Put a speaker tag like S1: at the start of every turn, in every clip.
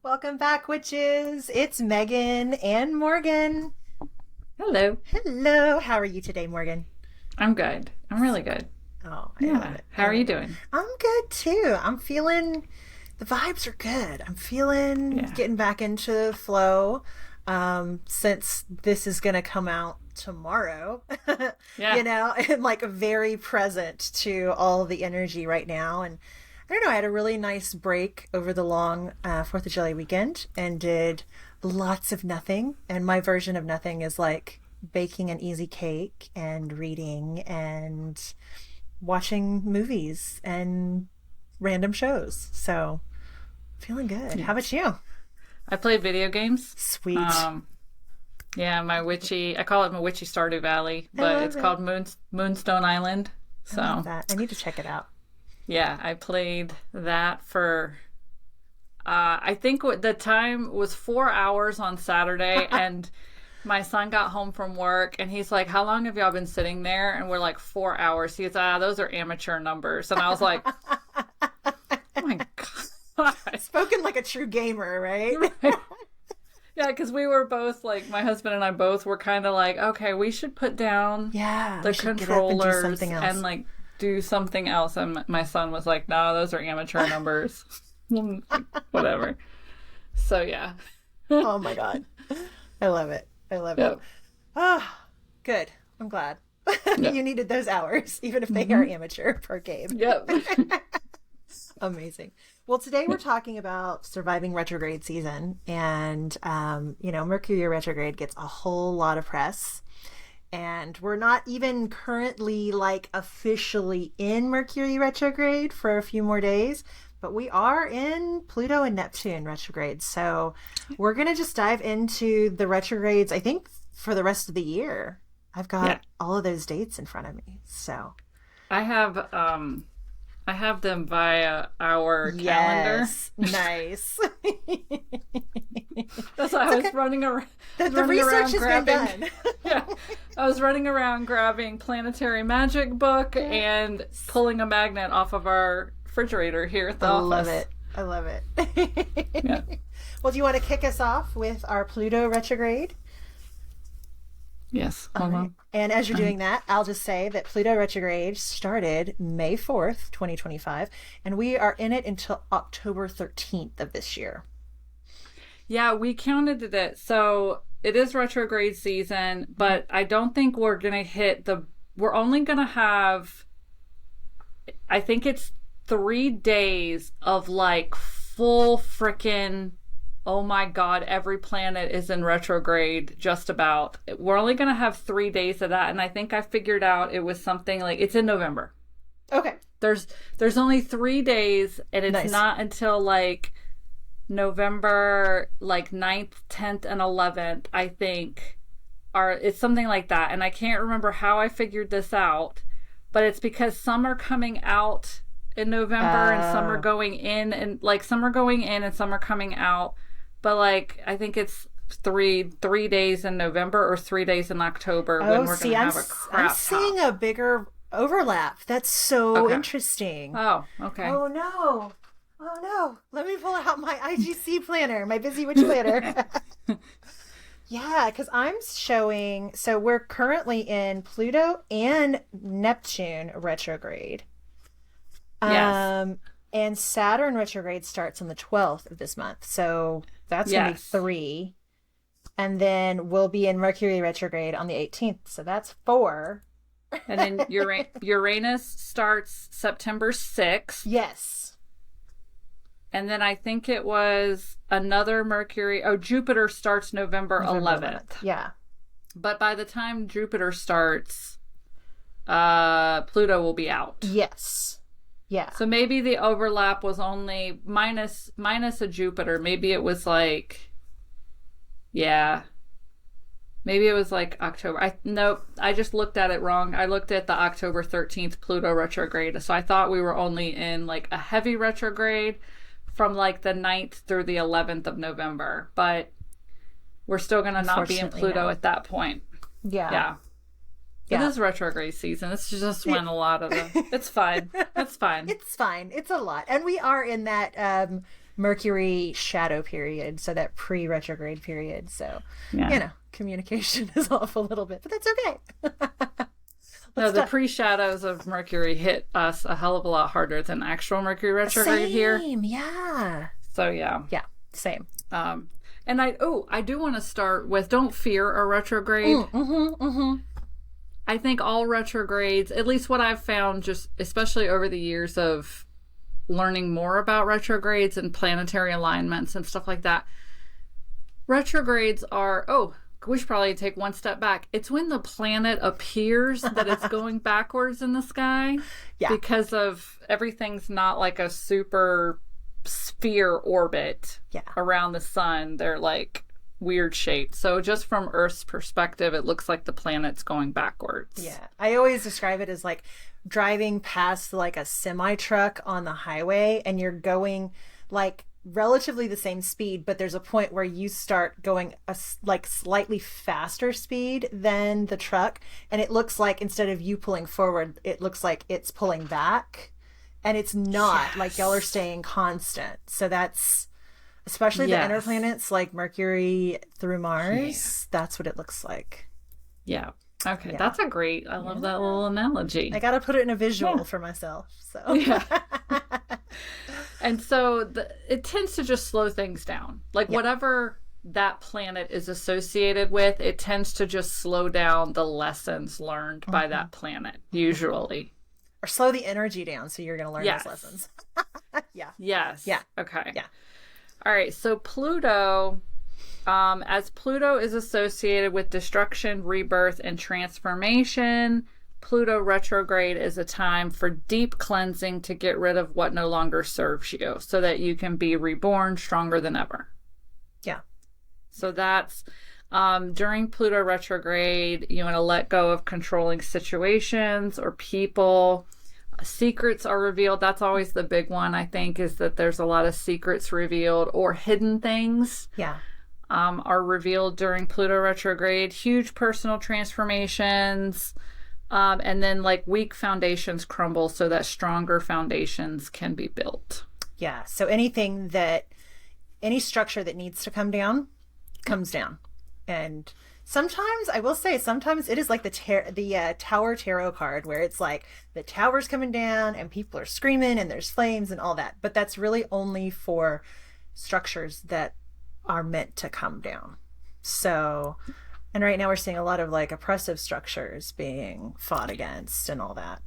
S1: Welcome back, witches. It's Megan and Morgan.
S2: Hello.
S1: Hello. How are you today, Morgan?
S2: I'm good. I'm really good.
S1: Oh, I love
S2: Yeah.
S1: it.
S2: How are you doing?
S1: I'm good too. I'm feeling the vibes are good. I'm feeling
S2: Yeah.
S1: getting back into the flow. Since this is gonna come out tomorrow,
S2: Yeah.
S1: I'm like very present to all the energy right now. And I don't know, I had a really nice break over the long 4th of July weekend and did lots of nothing. And my version of nothing is like baking an easy cake and reading and watching movies and random shows. So feeling good. How about you?
S2: I play video games.
S1: Sweet.
S2: Yeah, I call it my Witchy Stardew Valley,
S1: I
S2: but
S1: love
S2: it's
S1: it.
S2: called Moonstone Island.
S1: I love
S2: So,
S1: that. I need to check it out.
S2: yeah, I played that for, I think the time was 4 hours on Saturday, and my son got home from work, and he's like, how long have y'all been sitting there? And we're like, 4 hours. He goes, those are amateur numbers. And I was like, oh my God.
S1: Spoken like a true gamer, right?
S2: Yeah, because we were both like, my husband and I both were kind of like, okay, we should put down
S1: Yeah,
S2: the
S1: we should get up and do
S2: controllers
S1: something else.
S2: and like do something else. And my son was like, no, those are amateur numbers. Whatever. So yeah.
S1: Oh my God. I love it. I love it.
S2: Yep.
S1: Ah, good. I'm glad.
S2: Yep.
S1: You needed those hours, even if they are amateur per game.
S2: Yep.
S1: Amazing. Well, today we're talking about surviving retrograde season. And, Mercury retrograde gets a whole lot of press. And we're not even currently like officially in Mercury retrograde for a few more days, but we are in Pluto and Neptune retrograde. So we're going to just dive into the retrogrades, I think, for the rest of the year. I've got all of those dates in front of me. So
S2: I have them via our calendar.
S1: yes, nice.
S2: That's why I was running around.
S1: The research has been done.
S2: Yeah, I was running around grabbing Planetary Magic book and pulling a magnet off of our refrigerator here at the office.
S1: Love it. I love it.
S2: Yeah.
S1: Well, do you want to kick us off with our Pluto retrograde?
S2: Yes.
S1: All right. And as you're doing that, I'll just say that Pluto retrograde started May 4th, 2025, and we are in it until October 13th of this year.
S2: Yeah, we counted it. So it is retrograde season, but I don't think we're going to we're only going to have, I think it's 3 days of like full frickin', oh my God, every planet is in retrograde, just about. We're only going to have 3 days of that. And I think I figured out it was something like, it's in November.
S1: Okay.
S2: There's only 3 days, and it's not until like November like 9th, 10th, and 11th, I think. It's something like that. And I can't remember how I figured this out, but it's because some are coming out in November and some are going in, and like some are going in and some are coming out. But like, I think it's three days in November or 3 days in October when we're going to have a crap
S1: I'm seeing a bigger overlap. That's so interesting.
S2: Oh, okay.
S1: Oh no. Oh no. Let me pull out my IGC planner, my Busy Witch planner. Yeah, because I'm showing, so we're currently in Pluto and Neptune retrograde.
S2: Yes.
S1: And Saturn retrograde starts on the 12th of this month. So that's going to be 3. And then we'll be in Mercury retrograde on the 18th. So that's 4.
S2: And then Uranus starts September 6th.
S1: Yes.
S2: And then I think it was another Mercury. Oh, Jupiter starts November 11th.
S1: Yeah.
S2: But by the time Jupiter starts, Pluto will be out.
S1: Yes. Yeah.
S2: So maybe the overlap was only minus a Jupiter. Maybe it was like, yeah. Maybe it was like October. Nope, I just looked at it wrong. I looked at the October 13th Pluto retrograde. So I thought we were only in like a heavy retrograde from like the 9th through the 11th of November. But we're still going to not be in Pluto at that point.
S1: Yeah.
S2: Yeah. It is retrograde season. It's just when a lot of the... It's fine. It's fine.
S1: It's fine. It's a lot. And we are in that Mercury shadow period, so that pre-retrograde period. So, communication is off a little bit, but that's okay.
S2: No, the pre-shadows of Mercury hit us a hell of a lot harder than actual Mercury retrograde here.
S1: Same, yeah.
S2: So, yeah.
S1: Yeah, same.
S2: And I do want to start with, don't fear a retrograde. I think all retrogrades, at least what I've found, just especially over the years of learning more about retrogrades and planetary alignments and stuff like that, retrogrades are, we should probably take one step back. It's when the planet appears that it's going backwards in the sky. Yeah. Because of everything's not like a super sphere orbit around the sun. They're like weird shaped. So just from Earth's perspective, it looks like the planet's going backwards.
S1: Yeah. I always describe it as like driving past like a semi truck on the highway, and you're going like relatively the same speed, but there's a point where you start going a like slightly faster speed than the truck, and it looks like instead of you pulling forward, it looks like it's pulling back, and it's not. Like y'all are staying constant. So that's especially the inner planets like Mercury through Mars. That's what it looks like.
S2: Okay, that's a great, I love that little analogy.
S1: I gotta put it in a visual for myself. So
S2: And so it tends to just slow things down. Like whatever that planet is associated with, it tends to just slow down the lessons learned by that planet, usually.
S1: Or slow the energy down so you're going to learn those lessons.
S2: Yes. Okay. Yeah. All right. So Pluto, as Pluto is associated with destruction, rebirth, and transformation, Pluto retrograde is a time for deep cleansing to get rid of what no longer serves you so that you can be reborn stronger than ever. Yeah. So that's during Pluto retrograde, you want to let go of controlling situations or people. Secrets are revealed. That's always the big one, I think, is that there's a lot of secrets revealed or hidden things. Are revealed during Pluto retrograde. Huge personal transformations. And then like weak foundations crumble so that stronger foundations can be built.
S1: Yeah. So any structure that needs to come down, comes down. And sometimes, I will say, sometimes it is like the Tower Tarot card where it's like the tower's coming down and people are screaming and there's flames and all that. But that's really only for structures that are meant to come down. So... And right now we're seeing a lot of like oppressive structures being fought against and all that.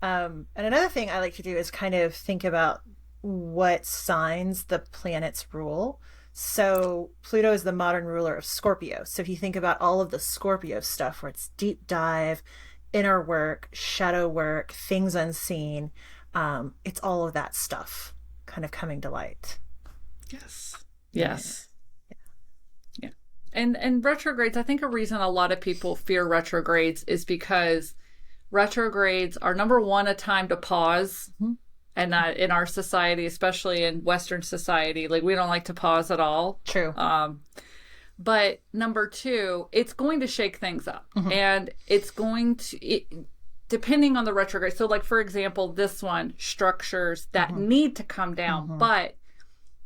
S1: And another thing I like to do is kind of think about what signs the planets rule. So Pluto is the modern ruler of Scorpio. So if you think about all of the Scorpio stuff where it's deep dive, inner work, shadow work, things unseen, it's all of that stuff kind of coming to light.
S2: Yes. And retrogrades, I think a reason a lot of people fear retrogrades is because retrogrades are, number one, a time to pause. And in our society, especially in Western society, like we don't like to pause at all.
S1: True.
S2: But number two, it's going to shake things up. And it's going to, depending on the retrograde. So like, for example, this one, structures that need to come down. But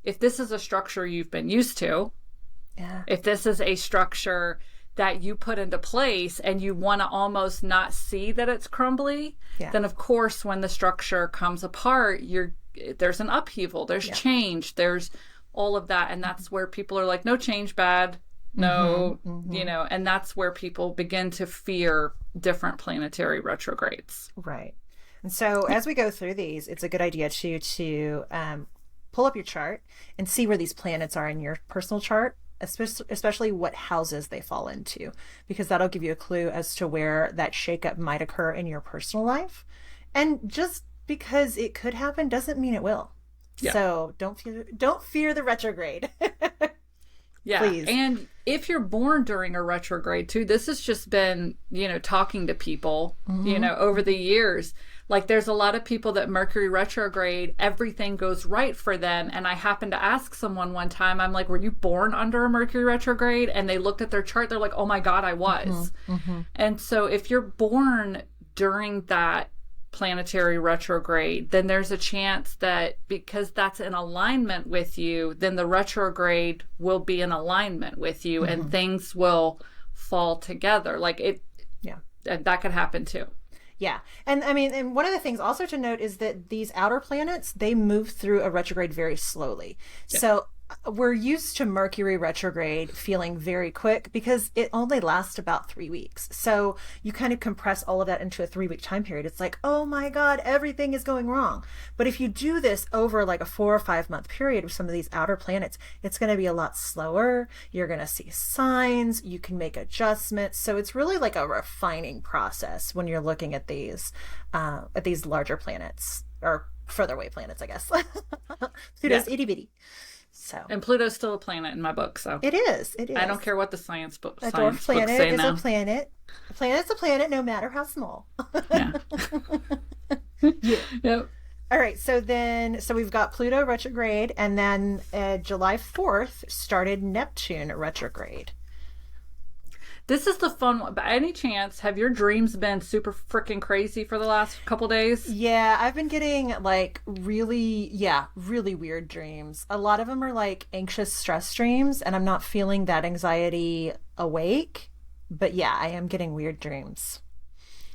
S2: if this is a structure you've been used to, if this is a structure that you put into place and you want to almost not see that it's crumbly, then of course when the structure comes apart, there's an upheaval, there's change, there's all of that. And that's where people are like, no change bad, no, and that's where people begin to fear different planetary retrogrades.
S1: Right. And so as we go through these, it's a good idea to pull up your chart and see where these planets are in your personal chart, especially what houses they fall into, because that'll give you a clue as to where that shakeup might occur in your personal life. And just because it could happen doesn't mean it will. So don't fear the retrograde. Please.
S2: And if you're born during a retrograde too, this has just been, talking to people, over the years. Like there's a lot of people that Mercury retrograde, everything goes right for them. And I happened to ask someone one time, I'm like, were you born under a Mercury retrograde? And they looked at their chart. They're like, oh my God, I was. And so if you're born during that planetary retrograde, then there's a chance that because that's in alignment with you, then the retrograde will be in alignment with you and things will fall together. Like it, that could happen too.
S1: Yeah. And I mean, and one of the things also to note is that these outer planets, they move through a retrograde very slowly. Yeah. So we're used to Mercury retrograde feeling very quick because it only lasts about 3 weeks. So you kind of compress all of that into a 3-week time period. It's like, oh my God, everything is going wrong. But if you do this over like a 4 or 5 month period with some of these outer planets, it's going to be a lot slower. You're going to see signs. You can make adjustments. So it's really like a refining process when you're looking at these larger planets, or further away planets, I guess. Pluto's itty bitty. So.
S2: And Pluto's still a planet in my book, so
S1: it is. It is.
S2: I don't care what the science book.
S1: A dwarf planet is a planet. A planet's a planet, no matter how small.
S2: Yeah.
S1: Yeah.
S2: Yep.
S1: All right. So we've got Pluto retrograde, and then July 4th started Neptune retrograde.
S2: This is the fun one. By any chance, have your dreams been super freaking crazy for the last couple days?
S1: Yeah, I've been getting like really weird dreams. A lot of them are like anxious stress dreams, and I'm not feeling that anxiety awake. But yeah, I am getting weird dreams.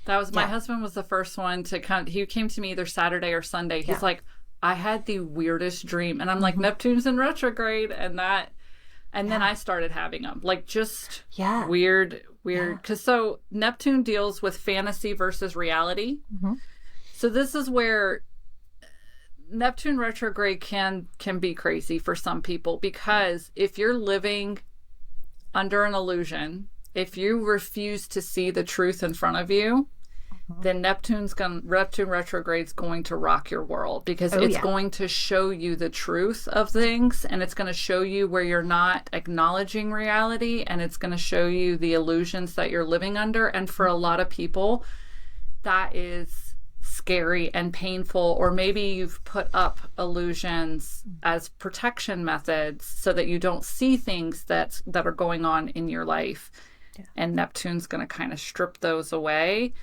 S2: That was my husband was the first one to come. He came to me either Saturday or Sunday. He's like, I had the weirdest dream. And I'm like, Neptune's in retrograde, and then I started having them, like just weird. Because so Neptune deals with fantasy versus reality. So this is where Neptune retrograde can be crazy for some people, because if you're living under an illusion, if you refuse to see the truth in front of you, then Neptune retrograde's going to rock your world, because it's going to show you the truth of things, and it's going to show you where you're not acknowledging reality, and it's going to show you the illusions that you're living under. And for a lot of people, that is scary and painful. Or maybe you've put up illusions as protection methods so that you don't see things that are going on in your life. And Neptune's going to kind of strip those away.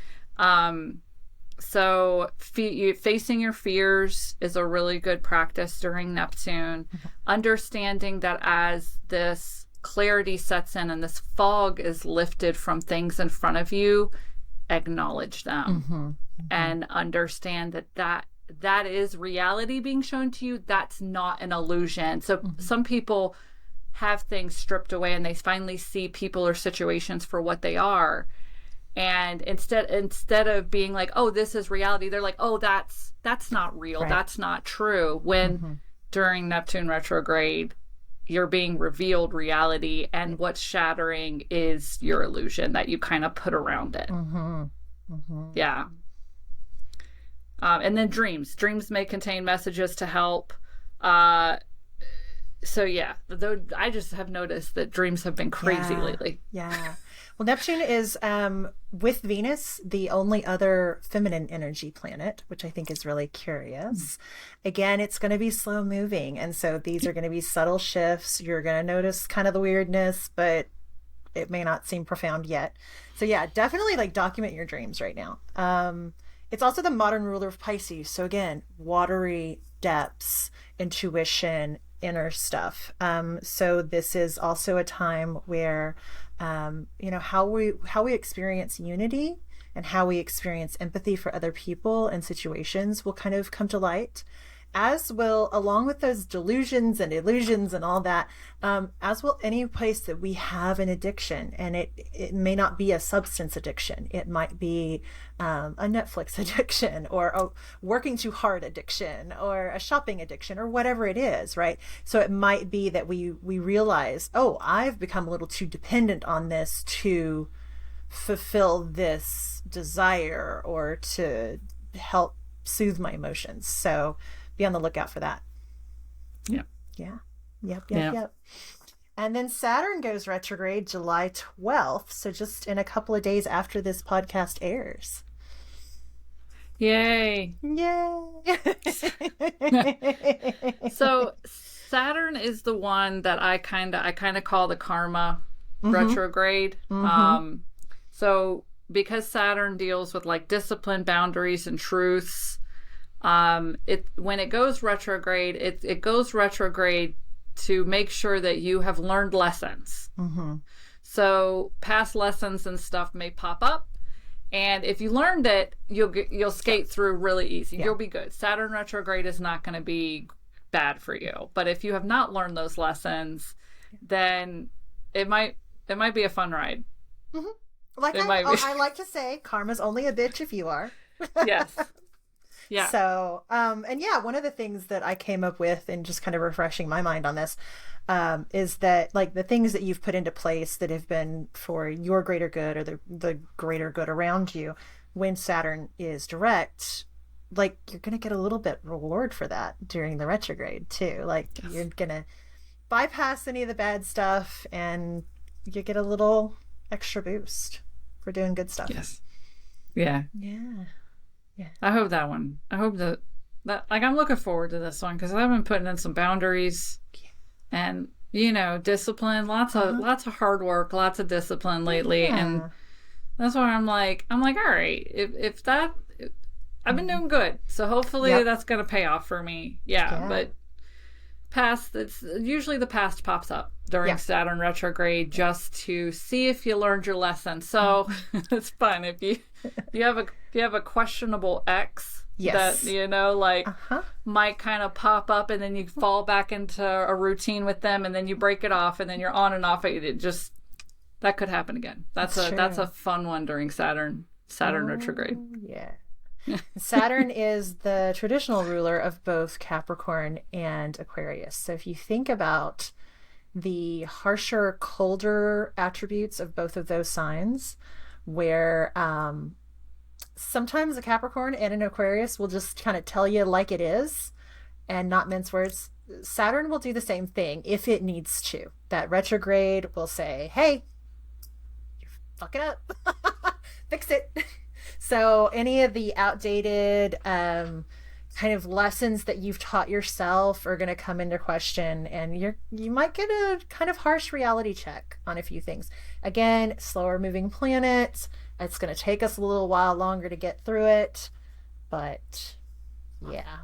S2: So facing your fears is a really good practice during Neptune. Understanding that as this clarity sets in and this fog is lifted from things in front of you, acknowledge them and understand that is reality being shown to you. That's not an illusion. So some people have things stripped away and they finally see people or situations for what they are. And instead of being like, oh, this is reality, they're like, oh, that's not real. Right. That's not true. When during Neptune retrograde, you're being revealed reality, and what's shattering is your illusion that you kind of put around it. Yeah. And then dreams. Dreams may contain messages to help. So yeah, though I just have noticed that dreams have been crazy lately.
S1: Yeah. Well, Neptune is, with Venus, the only other feminine energy planet, which I think is really curious. Again, it's going to be slow moving. And so these are going to be subtle shifts. You're going to notice kind of the weirdness, but it may not seem profound yet. So yeah, definitely like document your dreams right now. It's also the modern ruler of Pisces. So again, watery depths, intuition, inner stuff. So this is also a time where how we experience unity and how we experience empathy for other people and situations will kind of come to light, as will, along with those delusions and illusions and all that, as will any place that we have an addiction. And it may not be a substance addiction. It might be a Netflix addiction, or a working too hard addiction, or a shopping addiction, or whatever it is, right? So it might be that we realize, oh, I've become a little too dependent on this to fulfill this desire or to help soothe my emotions. So be on the lookout for that. Yep. And then Saturn goes retrograde July 12th. So just in a couple of days after this podcast airs.
S2: Yay. So Saturn is the one that I kind of call the karma retrograde. So because Saturn deals with like discipline, boundaries, and truths, when it goes retrograde, it goes retrograde to make sure that you have learned lessons.
S1: Mm-hmm.
S2: So past lessons and stuff may pop up, and if you learned it, you'll skate through really easy. You'll be good. Saturn retrograde is not going to be bad for you. But if you have not learned those lessons, then it might be a fun ride.
S1: Mm-hmm. Like I like to say, karma's only a bitch if you are.
S2: Yes. Yeah.
S1: So, and yeah, one of the things that I came up with and just kind of refreshing my mind on this, is that like the things that you've put into place that have been for your greater good or the greater good around you, when Saturn is direct, like you're going to get a little bit reward for that during the retrograde too. Like you're going to bypass any of the bad stuff and you get a little extra boost for doing good stuff.
S2: Yes. Yeah.
S1: Yeah. Yeah.
S2: I hope that one. I hope that like I'm looking forward to this one because I've been putting in some boundaries and discipline, lots of hard work, lots of discipline lately, and that's why I'm like all right, if that I've been doing good, so hopefully that's gonna pay off for me. Yeah. But it's usually the past pops up during Saturn retrograde just to see if you learned your lesson. So it's fun if you have a questionable ex that might kind of pop up, and then you fall back into a routine with them, and then you break it off, and then you're on and off. It just that could happen again. That's a fun one during Saturn retrograde.
S1: Yeah. Saturn is the traditional ruler of both Capricorn and Aquarius. So if you think about the harsher, colder attributes of both of those signs, where sometimes a Capricorn and an Aquarius will just kind of tell you like it is and not mince words, Saturn will do the same thing if it needs to. That retrograde will say, hey, you're fucking up. Fix it. So any of the outdated kind of lessons that you've taught yourself are going to come into question, and you might get a kind of harsh reality check on a few things. Again, slower moving planet. It's going to take us a little while longer to get through it, but yeah.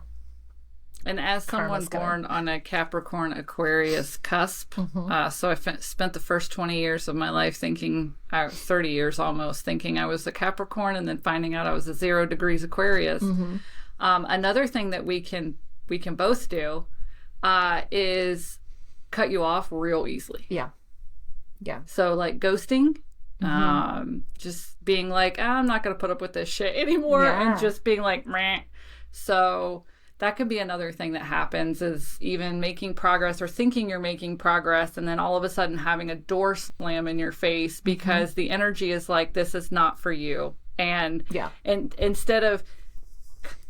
S2: And as someone born on a Capricorn Aquarius cusp, so I spent the first 20 years of my life 30 years almost, thinking I was a Capricorn, and then finding out I was a 0 degrees Aquarius. Another thing that we can both do is cut you off real easily. Yeah. So like ghosting, just being like, I'm not going to put up with this shit anymore, and just being like, meh. So that could be another thing that happens, is even making progress or thinking you're making progress, and then all of a sudden having a door slam in your face because the energy is like, this is not for you. And instead of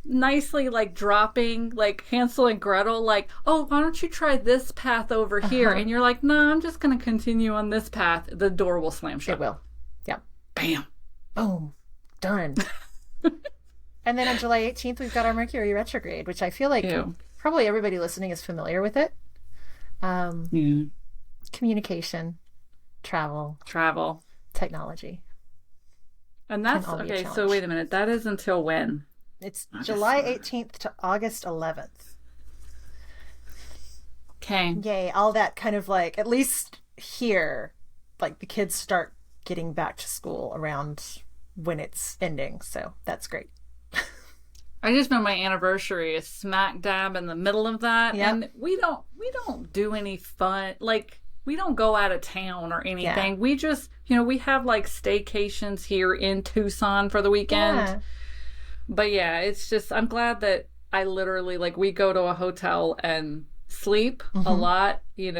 S2: nicely like dropping like Hansel and Gretel, like, oh, why don't you try this path over here? And you're like, no, I'm just going to continue on this path. The door will slam shut.
S1: It will. Yeah.
S2: Bam.
S1: Boom. Done. And then on July 18th, we've got our Mercury retrograde, which I feel like probably everybody listening is familiar with it. Communication, travel, technology.
S2: And that's okay. So wait a minute. That is until when?
S1: It's July 18th to August 11th.
S2: Okay.
S1: Yay. All that kind of like, at least here, like the kids start getting back to school around when it's ending. So that's great.
S2: I just know my anniversary is smack dab in the middle of that. Yep. And we don't do any fun, like we don't go out of town or anything. We just, we have like staycations here in Tucson for the weekend. But yeah, it's just, I'm glad that I literally, like, we go to a hotel and sleep a lot, be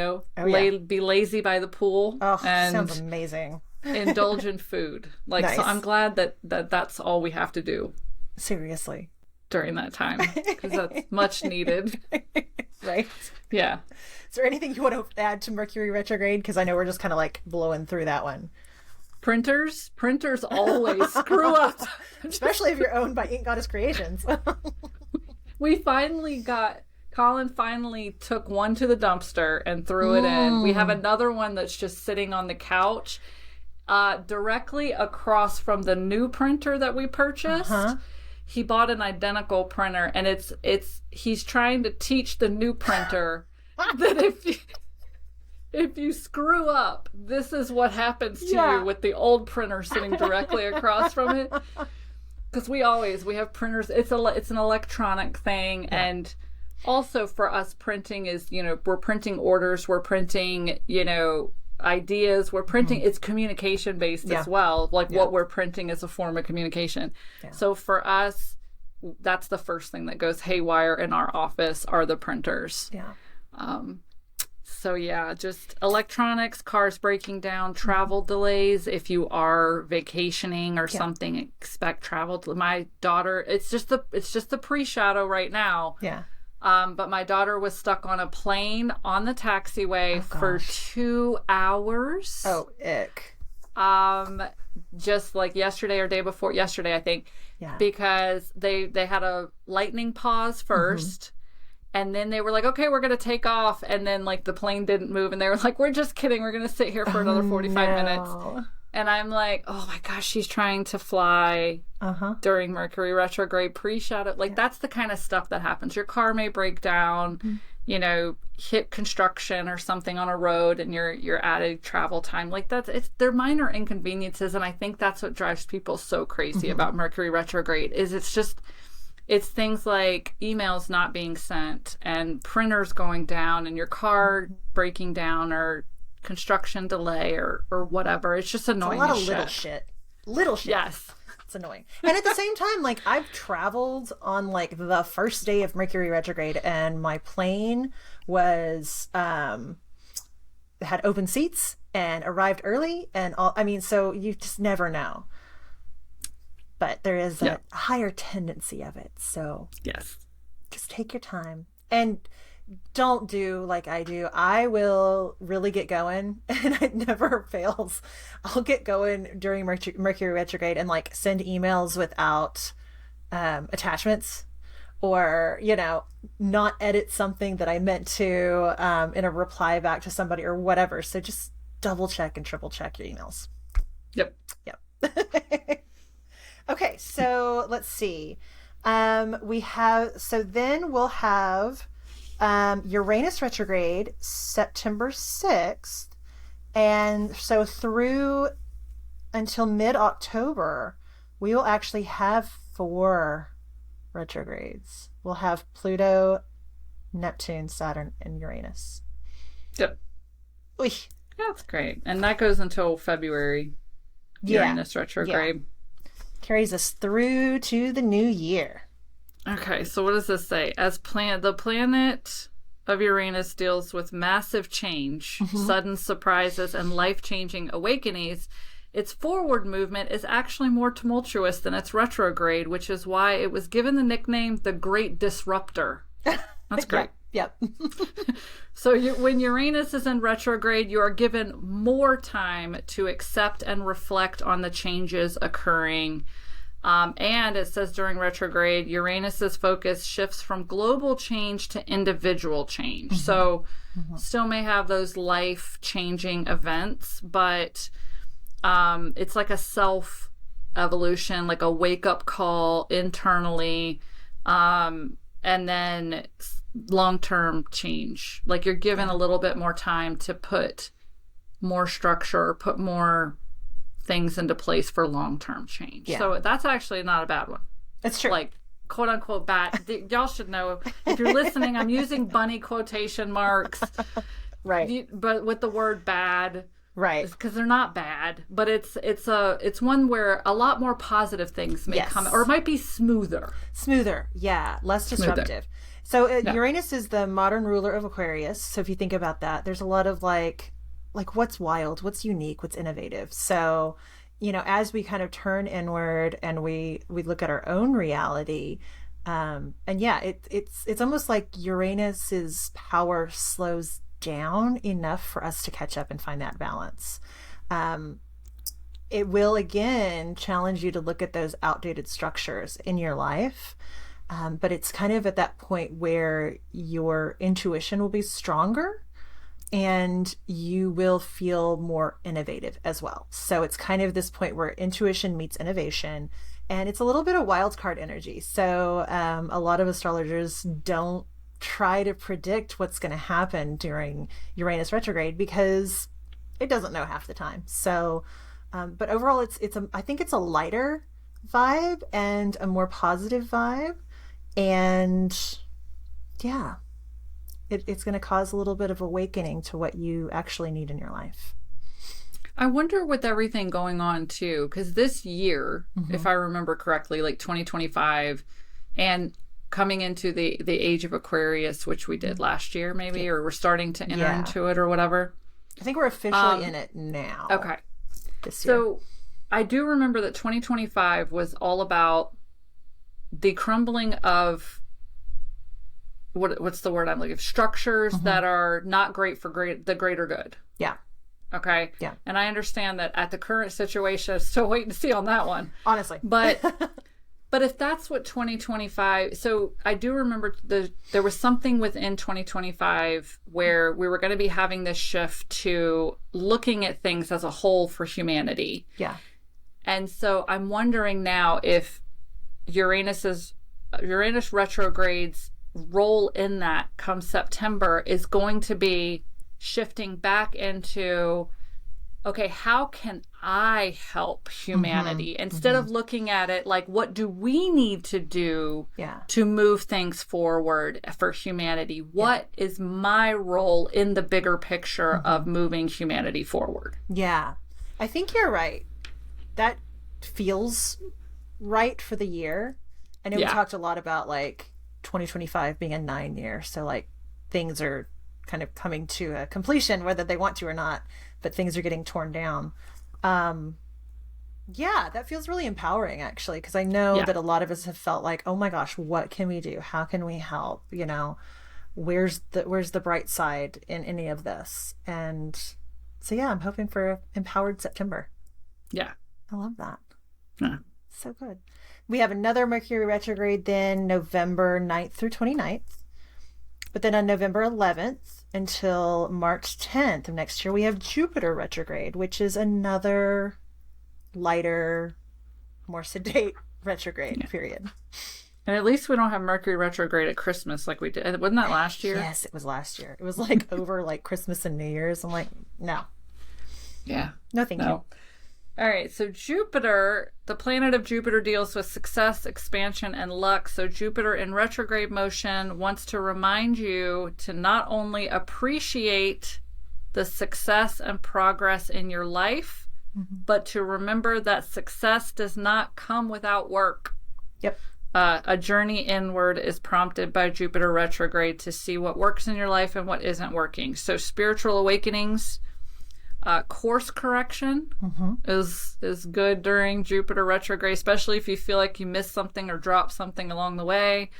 S2: lazy by the pool.
S1: Oh, and sounds amazing.
S2: Indulge in food. Like, nice. So I'm glad that that's all we have to do.
S1: Seriously.
S2: During that time. Because that's much needed.
S1: Right?
S2: Yeah.
S1: Is there anything you want to add to Mercury retrograde? Because I know we're just kind of like blowing through that one.
S2: Printers always screw up.
S1: Especially if you're owned by Ink Goddess Creations.
S2: Colin finally took one to the dumpster and threw it in. We have another one that's just sitting on the couch. directly across from the new printer that we purchased. He bought an identical printer, and he's trying to teach the new printer that if you screw up, this is what happens to you with the old printer sitting directly across from it. Because we have printers. It's an electronic thing, and also for us, printing is, we're printing orders, we're printing, ideas, we're printing. It's communication based as well. What we're printing is a form of communication. So for us, that's the first thing that goes haywire in our office are the printers. So just electronics, cars breaking down, travel delays. If you are vacationing or something, expect travel. My daughter, it's just the pre-shadow right now. But my daughter was stuck on a plane on the taxiway for 2 hours.
S1: Oh, ick.
S2: Just like yesterday or day before yesterday, I think. Because they had a lightning pause first. And then they were like, okay, we're going to take off. And then the plane didn't move. And they were like, we're just kidding. We're going to sit here for another 45 minutes. And I'm like, oh my gosh, she's trying to fly during Mercury retrograde pre-shadow. That's the kind of stuff that happens. Your car may break down, hit construction or something on a road, and you're adding travel time. They're minor inconveniences. And I think that's what drives people so crazy about Mercury retrograde is it's things like emails not being sent and printers going down and your car breaking down or construction delay or whatever. It's just annoying.
S1: It's a lot of little shit.
S2: Yes.
S1: It's annoying. And at the same time, I've traveled on the first day of Mercury retrograde, and my plane was had open seats and arrived early and all. I mean, so you just never know. But there is a higher tendency of it. So just take your time and don't do like I do. I will really get going, and it never fails. I'll get going during Mercury retrograde and send emails without attachments, or not edit something that I meant to in a reply back to somebody or whatever. So just double check and triple check your emails.
S2: Yep.
S1: Okay, so let's see. Then we'll have Uranus retrograde September 6th. And so through until mid-October, we will actually have 4 retrogrades. We'll have Pluto, Neptune, Saturn, and Uranus.
S2: Yep.
S1: Oy.
S2: That's great. And that goes until February. Uranus retrograde.
S1: Carries us through to the new year.
S2: Okay, so what does this say? The planet of Uranus deals with massive change, sudden surprises, and life-changing awakenings, its forward movement is actually more tumultuous than its retrograde, which is why it was given the nickname the Great Disruptor. That's great.
S1: Yep.
S2: So when Uranus is in retrograde, you are given more time to accept and reflect on the changes occurring. And it says during retrograde, Uranus's focus shifts from global change to individual change. So still may have those life-changing events, but it's like a self-evolution, like a wake-up call internally, and then long-term change. You're given a little bit more time to put more structure or put more things into place for long-term change. So that's actually not a bad one.
S1: It's true.
S2: Quote unquote bad. Y'all should know, if you're listening, I'm using bunny quotation marks.
S1: Right.
S2: But with the word bad.
S1: Right.
S2: Because they're not bad, but it's one where a lot more positive things may come, or it might be smoother.
S1: Yeah. Less disruptive. So Uranus is the modern ruler of Aquarius. So if you think about that, there's a lot of what's wild, what's unique, what's innovative. So, as we kind of turn inward and we look at our own reality, it's almost like Uranus's power slows down enough for us to catch up and find that balance. It will again challenge you to look at those outdated structures in your life. But it's kind of at that point where your intuition will be stronger and you will feel more innovative as well. So it's kind of this point where intuition meets innovation, and it's a little bit of wild card energy. So a lot of astrologers don't try to predict what's going to happen during Uranus retrograde because it doesn't know half the time. So, but overall, I think it's a lighter vibe and a more positive vibe, and yeah, it's going to cause a little bit of awakening to what you actually need in your life.
S2: I wonder with everything going on too, because this year, if I remember correctly, like 2025, and coming into the age of Aquarius, which we did last year maybe, or we're starting to enter into it or whatever.
S1: I think we're officially in it now.
S2: Okay.
S1: This year.
S2: So I do remember that 2025 was all about the crumbling of what's the word I'm looking for? Structures that are not great for the greater good.
S1: Yeah.
S2: Okay.
S1: Yeah.
S2: And I understand that at the current situation, I'm still waiting to see on that one.
S1: Honestly.
S2: But if that's what 2025, so I do remember there was something within 2025 where we were going to be having this shift to looking at things as a whole for humanity.
S1: Yeah.
S2: And so I'm wondering now if Uranus retrograde's role in that come September is going to be shifting back into, okay, how can I help humanity? Instead of looking at it like, what do we need to do to move things forward for humanity? What is my role in the bigger picture of moving humanity forward?
S1: Yeah, I think you're right. That feels right for the year. I know we talked a lot about like 2025 being a 9 year. So like things are kind of coming to a completion, whether they want to or not, but things are getting torn down. Yeah, that feels really empowering actually, because I know that a lot of us have felt like, oh my gosh, what can we do? How can we help? You know, where's the bright side in any of this? And so yeah, I'm hoping for empowered September.
S2: Yeah.
S1: I love that.
S2: Yeah.
S1: So good. We have another Mercury retrograde then November 9th through 29th. But then on November 11th until March 10th of next year, we have Jupiter retrograde, which is another lighter, more sedate retrograde period.
S2: And at least we don't have Mercury retrograde at Christmas like we did. Wasn't that last year?
S1: Yes, it was last year. It was like over like Christmas and New Year's. I'm like, no.
S2: Yeah.
S1: No, thank you.
S2: All right, so Jupiter, the planet of Jupiter deals with success, expansion, and luck. So Jupiter in retrograde motion wants to remind you to not only appreciate the success and progress in your life, but to remember that success does not come without work.
S1: Yep.
S2: A journey inward is prompted by Jupiter retrograde to see what works in your life and what isn't working. So spiritual awakenings, course correction is good during Jupiter retrograde, especially if you feel like you missed something or dropped something along the way.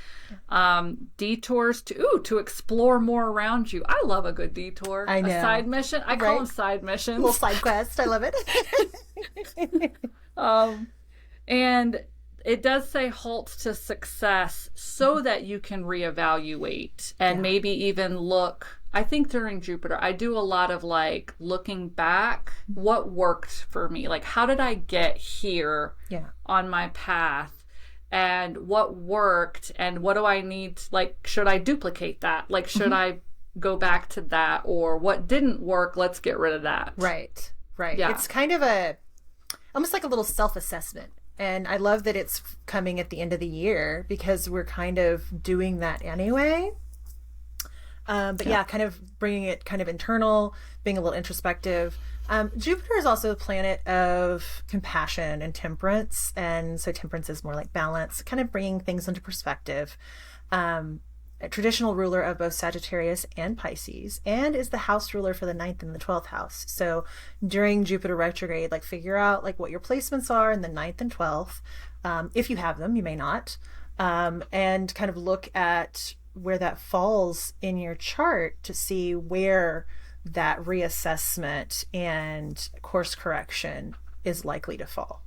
S2: Detours to explore more around you. I love a good detour.
S1: I know.
S2: A side mission. I call them side missions.
S1: Little side quest. I love it.
S2: And it does say halt to success so that you can reevaluate and maybe even look. I think during Jupiter, I do a lot of like looking back, what worked for me? Like, how did I get here on my path? And what worked? And what do I need? Like, should I duplicate that? Like, should I go back to that? Or what didn't work? Let's get rid of that.
S1: Right.
S2: Yeah.
S1: It's kind of almost like a little self-assessment. And I love that it's coming at the end of the year because we're kind of doing that anyway. But kind of bringing it kind of internal, being a little introspective. Jupiter is also a planet of compassion and temperance. And so temperance is more like balance, kind of bringing things into perspective. A traditional ruler of both Sagittarius and Pisces, and is the house ruler for the 9th and the 12th house. So during Jupiter retrograde, like figure out like what your placements are in the 9th and 12th. If you have them, you may not. And kind of look at where that falls in your chart to see where that reassessment and course correction is likely to fall.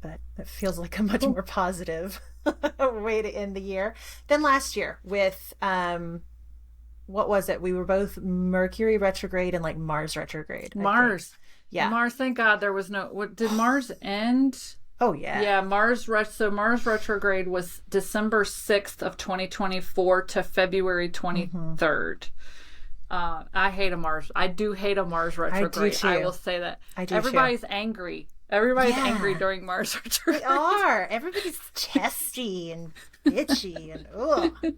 S1: But it feels like a much more positive way to end the year than last year with what was it? We were both Mercury retrograde and like Mars retrograde.
S2: Mars.
S1: Yeah.
S2: Mars, thank God there was no... What, did Mars end?
S1: Oh, yeah.
S2: Yeah, so Mars retrograde was December 6th of 2024 to February 23rd. I hate a Mars. I do hate a Mars retrograde.
S1: I do too.
S2: I will say that.
S1: I do
S2: Everybody's
S1: too.
S2: angry. Everybody's angry during Mars retrograde.
S1: They are. Everybody's testy and bitchy and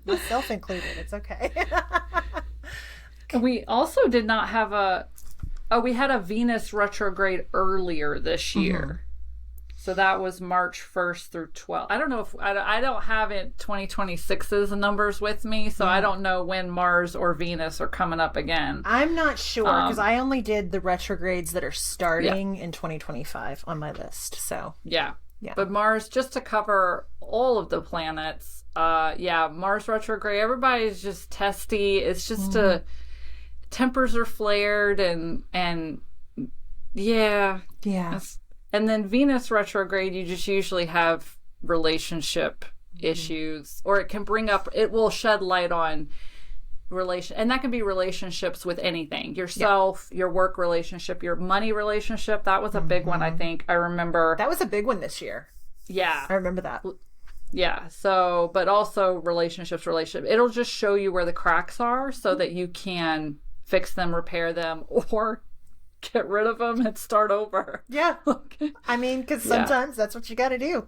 S1: myself included. It's okay.
S2: We also did not have we had a Venus retrograde earlier this year. So that was March 1st through 12th. I don't know if I don't have it 2026's numbers with me, so I don't know when Mars or Venus are coming up again.
S1: I'm not sure because I only did the retrogrades that are starting in 2025 on my list. So
S2: yeah. But Mars, just to cover all of the planets, Mars retrograde. Everybody's just testy. It's just tempers are flared and yeah. And then Venus retrograde, you just usually have relationship issues, or it will shed light on and that can be relationships with anything, yourself, your work relationship, your money relationship. That was a big one. I think I remember
S1: that was a big one this year.
S2: Yeah,
S1: I remember that.
S2: Yeah. So, but also relationship. It'll just show you where the cracks are so that you can fix them, repair them, or get rid of them and start over.
S1: Yeah. I mean, because sometimes that's what you got to do.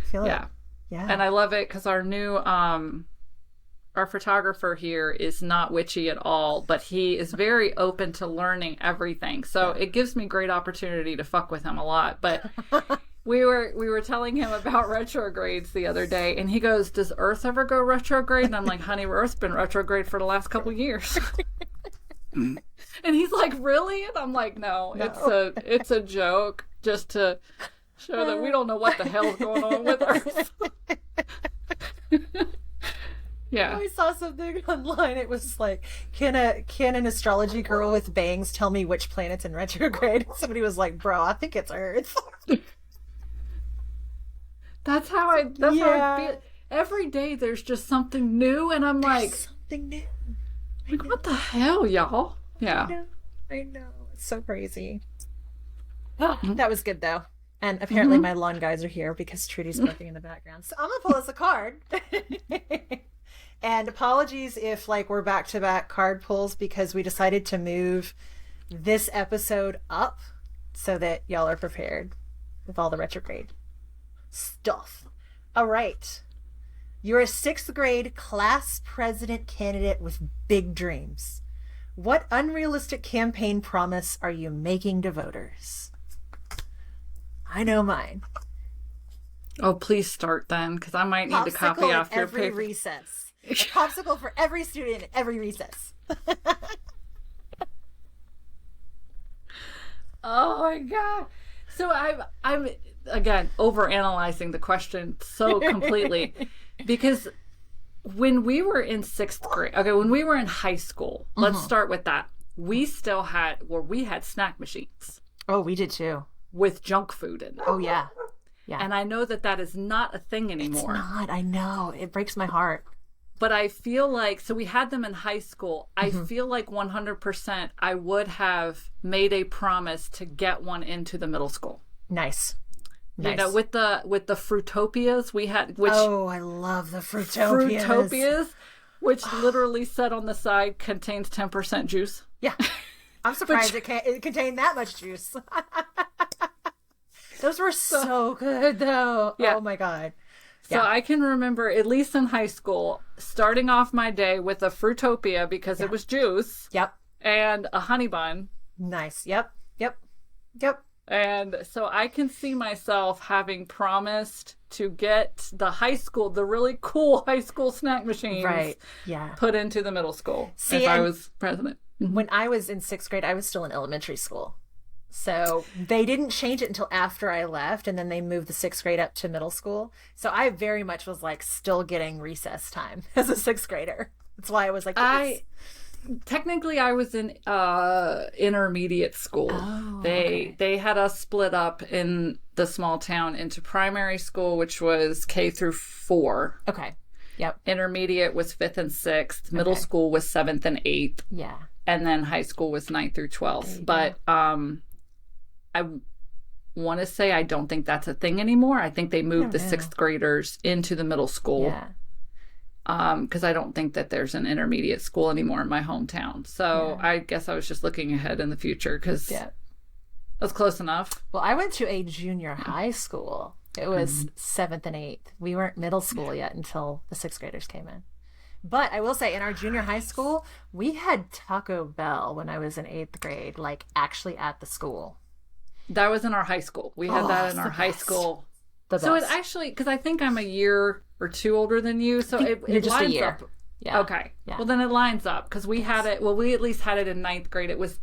S1: Feel it. Yeah.
S2: And I love it because our new, our photographer here is not witchy at all, but he is very open to learning everything. So it gives me great opportunity to fuck with him a lot. But we were telling him about retrogrades the other day, and he goes, "Does Earth ever go retrograde?" And I'm like, "Honey, Earth's been retrograde for the last couple years." And he's like, "Really?" And I'm like, no. It's a joke just to show that we don't know what the hell's going on with Earth. Yeah.
S1: I saw something online. It was like, can an astrology girl with bangs tell me which planet's in retrograde? Somebody was like, "Bro, I think it's Earth."
S2: That's how I feel. Every day there's just something new, and I'm like,
S1: something new.
S2: Like, what the hell, y'all? Yeah.
S1: I know. It's so crazy. That was good, though. And apparently my lawn guys are here because Trudy's working in the background. So I'm going to pull us a card. And apologies if, like, we're back-to-back card pulls because we decided to move this episode up so that y'all are prepared with all the retrograde stuff. All right. You're a 6th grade class president candidate with big dreams. What unrealistic campaign promise are you making to voters? I know mine.
S2: Oh, please start then, because I might need to copy off your paper.
S1: Every recess. A popsicle for every student at every recess.
S2: Oh my God. So I'm again overanalyzing the question so completely because when we were in 6th grade, when we were in high school, let's start with that. We had snack machines.
S1: Oh, we did too.
S2: With junk food in them.
S1: Oh, yeah. Yeah.
S2: And I know that is not a thing anymore.
S1: It's not. I know. It breaks my heart.
S2: But I feel like, so we had them in high school. I feel like 100% I would have made a promise to get one into the middle school.
S1: Nice.
S2: You know, with the Fruitopias we had, which
S1: I love the Fruitopias.
S2: Fruitopias, which literally said on the side contains 10% juice.
S1: Yeah. I'm surprised it contained that much juice. Those were so good, though. Yeah. Oh, my God.
S2: So I can remember, at least in high school, starting off my day with a Fruitopia because it was juice.
S1: Yep.
S2: And a honey bun.
S1: Nice. Yep.
S2: And so I can see myself having promised to get the really cool high school snack machines put into the middle school if I was president.
S1: When I was in 6th grade, I was still in elementary school. So they didn't change it until after I left, and then they moved the 6th grade up to middle school. So I very much was like still getting recess time as a 6th grader. That's why I was like, yes.
S2: Technically I was in intermediate school. Oh, they had us split up in the small town into primary school, which was K through 4.
S1: Okay. Yep.
S2: Intermediate was 5th and 6th. Middle school was 7th and 8th.
S1: Yeah.
S2: And then high school was 9th through 12th. But I want to say I don't think that's a thing anymore. I think they moved the 6th graders into the middle school.
S1: Yeah.
S2: Because I don't think that there's an intermediate school anymore in my hometown. So I guess I was just looking ahead in the future because that's close enough.
S1: Well, I went to a junior high school. It was 7th and 8th. We weren't middle school yet until the 6th graders came in. But I will say, in our junior high school, we had Taco Bell when I was in 8th grade, like actually at the school.
S2: That was in our high school. We had that in our high school. So it actually, because I think I'm a year or 2 older than you, so it
S1: just
S2: lines
S1: a year.
S2: up.
S1: Yeah.
S2: Okay. Yeah. Well, then it lines up because we had it. Well, we at least had it in 9th grade. It was.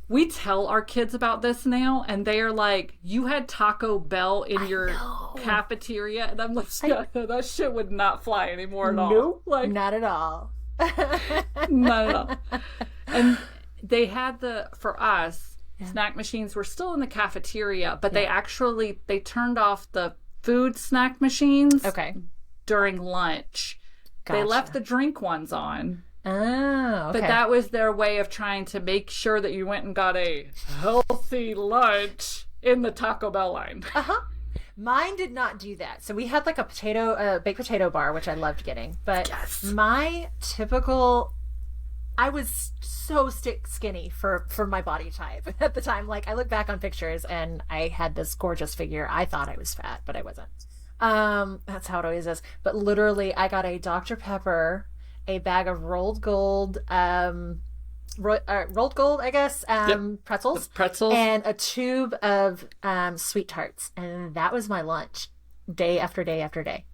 S2: We tell our kids about this now, and they are like, "You had Taco Bell in your cafeteria," and I'm like, "That shit would not fly anymore at all."
S1: Nope,
S2: like
S1: not at all.
S2: Not at all. And they had for us. Snack machines were still in the cafeteria, but they turned off the food snack machines during lunch. Gotcha. They left the drink ones on.
S1: Oh, okay.
S2: But that was their way of trying to make sure that you went and got a healthy lunch in the Taco Bell line.
S1: Mine did not do that. So we had like a baked potato bar, which I loved getting. But my typical... I was so skinny for my body type at the time. Like, I look back on pictures and I had this gorgeous figure. I thought I was fat, but I wasn't. That's how it always is. But literally, I got a Dr. Pepper, a bag of rolled gold, I guess, pretzels, and a tube of sweet tarts. And that was my lunch, day after day after day.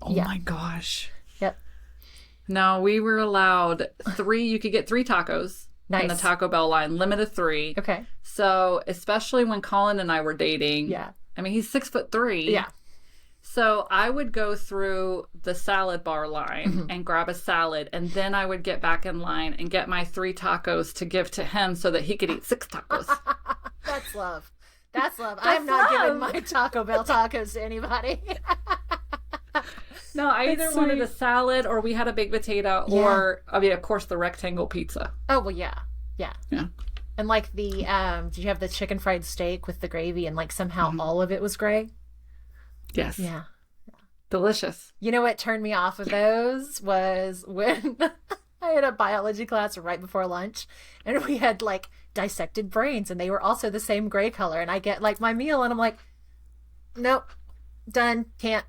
S2: Oh my gosh.
S1: Yep.
S2: No, we were allowed 3. You could get 3 tacos in the Taco Bell line, limit of 3.
S1: Okay.
S2: So, especially when Colin and I were dating.
S1: Yeah.
S2: I mean, he's 6'3".
S1: Yeah.
S2: So I would go through the salad bar line and grab a salad, and then I would get back in line and get my 3 tacos to give to him so that he could eat 6 tacos.
S1: That's love. That's love. I'm not giving my Taco Bell tacos to anybody.
S2: No, I either wanted a salad or we had a baked potato or, I mean, of course, the rectangle pizza.
S1: Oh, well, yeah. Yeah.
S2: Yeah.
S1: And like did you have the chicken fried steak with the gravy and like somehow all of it was gray?
S2: Yes.
S1: Yeah.
S2: Delicious.
S1: You know what turned me off of those was when I had a biology class right before lunch and we had like dissected brains and they were also the same gray color. And I get like my meal and I'm like, nope, done, can't.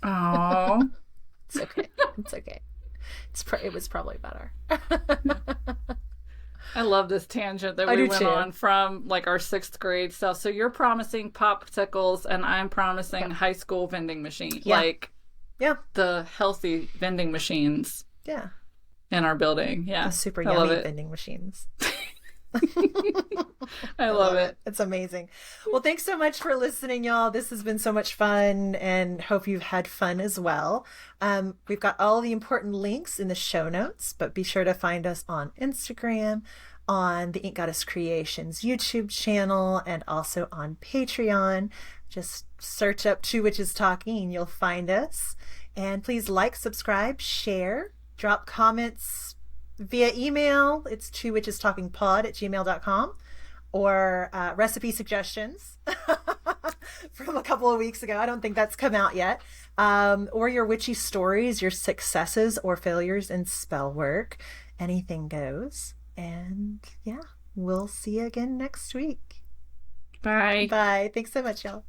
S2: Oh.
S1: It's okay. It's okay. It was probably better.
S2: I love this tangent that we went on from like our 6th grade stuff. So you're promising popsicles and I'm promising high school vending machines.
S1: Yeah.
S2: Like the healthy vending machines.
S1: Yeah.
S2: In our building. Yeah.
S1: The super yummy vending machines.
S2: I love it.
S1: It's amazing. Well, thanks so much for listening, y'all. This has been so much fun and hope you've had fun as well. We've got all the important links in the show notes, but be sure to find us on Instagram, on the Ink Goddess Creations YouTube channel, and also on Patreon. Just search up Two Witches Talking and you'll find us. And please like, subscribe, share, drop comments via email. It's TwoWitchesTalkingPod@gmail.com, or recipe suggestions from a couple of weeks ago. I don't think that's come out yet. Or your witchy stories, your successes or failures in spell work. Anything goes. And yeah, we'll see you again next week.
S2: Bye.
S1: Bye. Thanks so much, y'all.